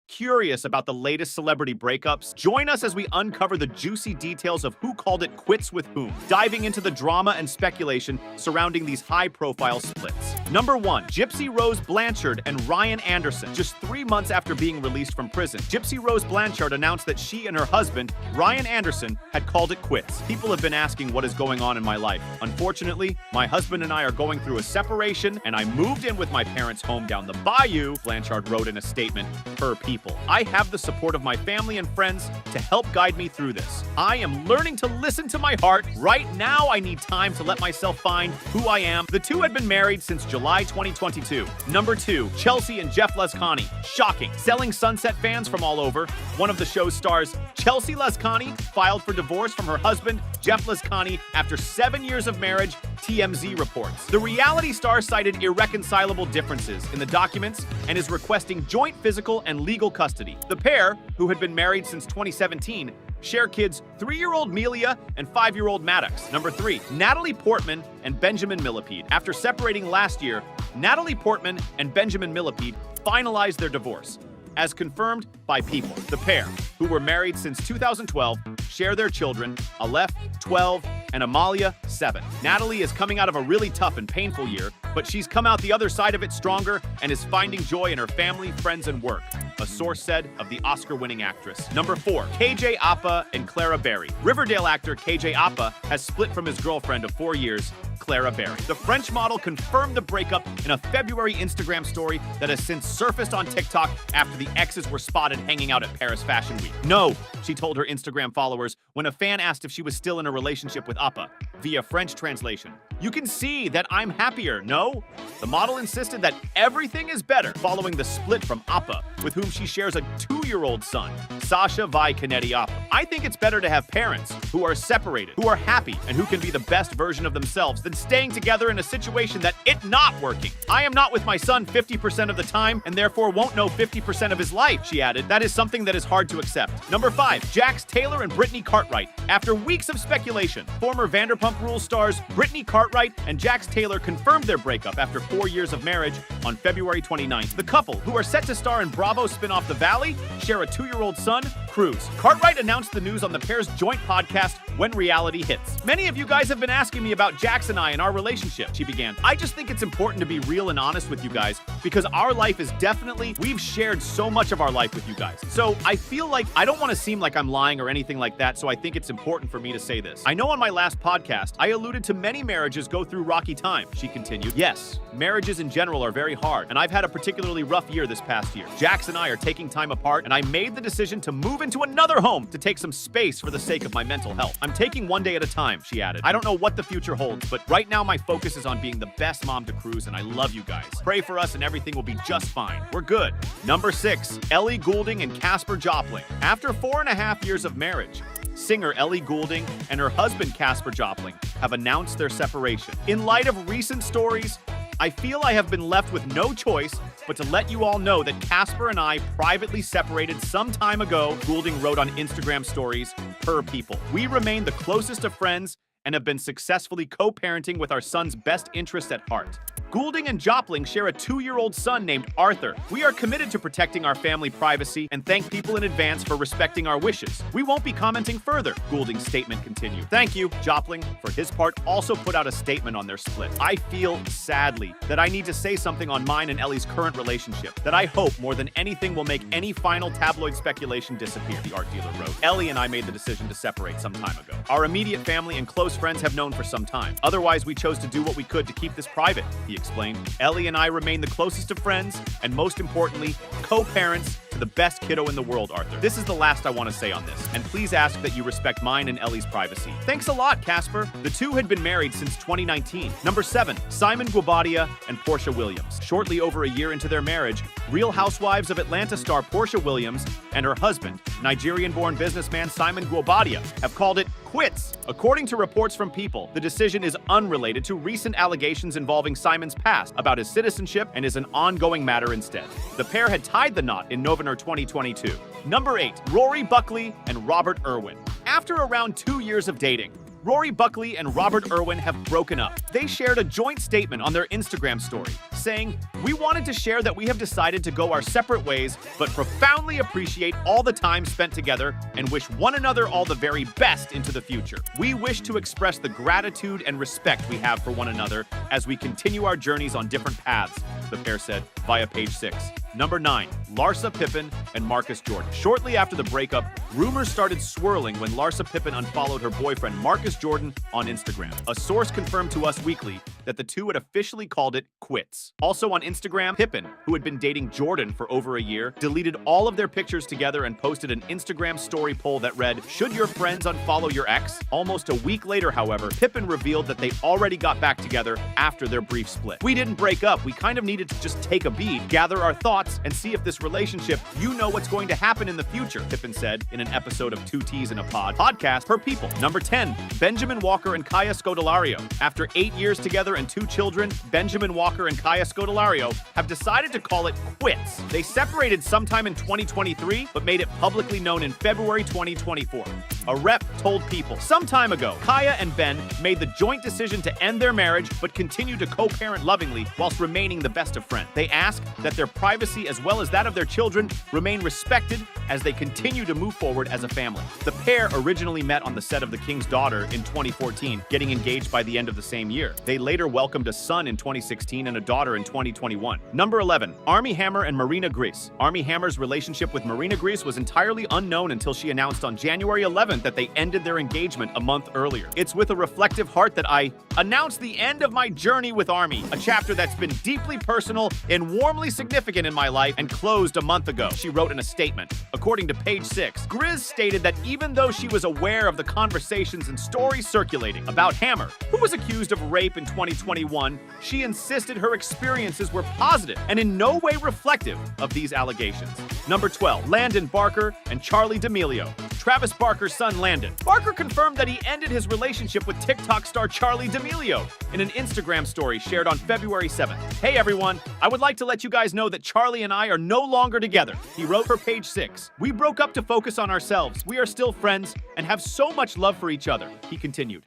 Curious about the latest celebrity breakups? Join us as we uncover the juicy details of who called it quits with whom, diving into the drama and speculation surrounding these high-profile splits. Number 1. Gypsy Rose Blanchard and Ryan Anderson. Just 3 months after being released from prison, Gypsy Rose Blanchard announced that she and her husband, Ryan Anderson, had called it quits. People have been asking what is going on in my life. Unfortunately, my husband and I are going through a separation, and I moved in with my parents' home down the bayou, Blanchard wrote in a statement, per People. I have the support of my family and friends to help guide me through this. I am learning to listen to my heart. Right now, I need time to let myself find who I am. The two had been married since July 2022. Number 2, Chelsea and Jeff Lescani. Shocking. Selling Sunset fans from all over. One of the show's stars, Chelsea Lescani, filed for divorce from her husband, Jeff Lescani, after 7 years of marriage, TMZ reports. The reality star cited irreconcilable differences in the documents and is requesting joint physical and legal custody. The pair, who had been married since 2017, share kids 3-year-old Melia and 5-year-old Maddox. Number 3, Natalie Portman and Benjamin Millepied. After separating last year, Natalie Portman and Benjamin Millepied finalized their divorce. As confirmed by People, the pair, who were married since 2012, share their children, Aleph, 12, and Amalia, 7. Natalie is coming out of a really tough and painful year, but she's come out the other side of it stronger and is finding joy in her family, friends, and work, a source said of the Oscar-winning actress. Number 4, KJ Apa and Clara Berry. Riverdale actor KJ Apa has split from his girlfriend of 4 years, Clara Berry. The French model confirmed the breakup in a February Instagram story that has since surfaced on TikTok after the exes were spotted hanging out at Paris Fashion Week. No, she told her Instagram followers when a fan asked if she was still in a relationship with Apa, via French translation. You can see that I'm happier, no? The model insisted that everything is better following the split from Apa, with whom she shares a 2-year-old son, Sasha Vi Kennedy Apa. I think it's better to have parents who are separated, who are happy, and who can be the best version of themselves than staying together in a situation that it's not working. I am not with my son 50% of the time and therefore won't know 50% of his life, she added. That is something that is hard to accept. Number 5, Jax Taylor and Brittany Cartwright. After weeks of speculation, former Vanderpump Rules stars Brittany Cartwright and Jax Taylor confirmed their breakup after 4 years of marriage on February 29th. The couple, who are set to star in Bravo spin-off The Valley, share a 2-year-old son, Cruz. Cartwright announced the news on the pair's joint podcast, When Reality Hits. Many of you guys have been asking me about Jax and I and our relationship, she began. I just think it's important to be real and honest with you guys because our life is we've shared so much of our life with you guys. So I feel like I don't want to seem like I'm lying or anything like that, so I think it's important for me to say this. I know on my last podcast, I alluded to many marriages go through rocky time, she continued. Yes, marriages in general are very hard, and I've had a particularly rough year this past year. Jax and I are taking time apart, and I made the decision to move into another home to take some space for the sake of my mental health. I'm taking one day at a time, she added. I don't know what the future holds, but right now my focus is on being the best mom to Cruz, and I love you guys. Pray for us and everything will be just fine. We're good. Number 6, Ellie Goulding and Casper Joplin. After 4.5 years of marriage, singer Ellie Goulding and her husband Casper Joplin have announced their separation. In light of recent stories, I feel I have been left with no choice but to let you all know that Casper and I privately separated some time ago, Goulding wrote on Instagram stories, per People. We remain the closest of friends and have been successfully co-parenting with our son's best interests at heart. Goulding and Joplin share a 2-year-old son named Arthur. We are committed to protecting our family privacy and thank people in advance for respecting our wishes. We won't be commenting further, Goulding's statement continued. Thank you. Joplin, for his part, also put out a statement on their split. I feel, sadly, that I need to say something on mine and Ellie's current relationship that I hope more than anything will make any final tabloid speculation disappear, the art dealer wrote. Ellie and I made the decision to separate some time ago. Our immediate family and close friends have known for some time. Otherwise, we chose to do what we could to keep this private, he explained. Ellie and I remain the closest of friends, and most importantly, co-parents to the best kiddo in the world, Arthur. This is the last I want to say on this, and please ask that you respect mine and Ellie's privacy. Thanks a lot, Casper. The two had been married since 2019. Number 7, Simon Guobadia and Portia Williams. Shortly over a year into their marriage, Real Housewives of Atlanta star Portia Williams and her husband, Nigerian-born businessman Simon Guobadia, have called it quits. According to reports from People, the decision is unrelated to recent allegations involving Simon's past about his citizenship and is an ongoing matter instead. The pair had tied the knot in November 2022. Number 8, Rory Buckley and Robert Irwin. After around 2 years of dating, Rory Buckley and Robert Irwin have broken up. They shared a joint statement on their Instagram story, saying, "We wanted to share that we have decided to go our separate ways, but profoundly appreciate all the time spent together and wish one another all the very best into the future. We wish to express the gratitude and respect we have for one another as we continue our journeys on different paths," the pair said via page 6. Number 9. Larsa Pippen and Marcus Jordan. Shortly after the breakup, rumors started swirling when Larsa Pippen unfollowed her boyfriend Marcus Jordan on Instagram. A source confirmed to Us Weekly that the two had officially called it quits. Also on Instagram, Pippen, who had been dating Jordan for over a year, deleted all of their pictures together and posted an Instagram story poll that read, "Should your friends unfollow your ex?" Almost a week later, however, Pippen revealed that they already got back together after their brief split. "We didn't break up, we kind of needed to just take a beat, gather our thoughts, and see if this relationship, you know what's going to happen in the future," Pippen said in an episode of Two T's in a podcast per People. Number 10. Benjamin Walker and Kaya Scodelario. After 8 years together and 2 children, Benjamin Walker and Kaya Scodelario have decided to call it quits. They separated sometime in 2023, but made it publicly known in February 2024. A rep told People, "Some time ago, Kaya and Ben made the joint decision to end their marriage, but continue to co-parent lovingly whilst remaining the best of friends. They ask that their privacy as well as that of their children remain respected as they continue to move forward as a family." The pair originally met on the set of The King's Daughter in 2014, getting engaged by the end of the same year. They later welcomed a son in 2016 and a daughter in 2021. Number 11. Armie Hammer and Marina Gries. Armie Hammer's relationship with Marina Gries was entirely unknown until she announced on January 11th that they ended their engagement a month earlier. "It's with a reflective heart that I announce the end of my journey with Armie, a chapter that's been deeply personal and warmly significant in my life and closed a month ago," she wrote in a statement. According to page 6, Gries stated that even though she was aware of the conversations and stories circulating about Hammer, who was accused of rape in 2021, she insisted her experiences were positive and in no way reflective of these allegations. Number 12. Landon Barker and Charli D'Amelio. Travis Barker's son Landon. Barker confirmed that he ended his relationship with TikTok star Charli D'Amelio in an Instagram story shared on February 7th. "Hey everyone, I would like to let you guys know that Charli and I are no longer together," he wrote for page 6. "We broke up to focus on ourselves. We are still friends and have so much love for each other," he continued.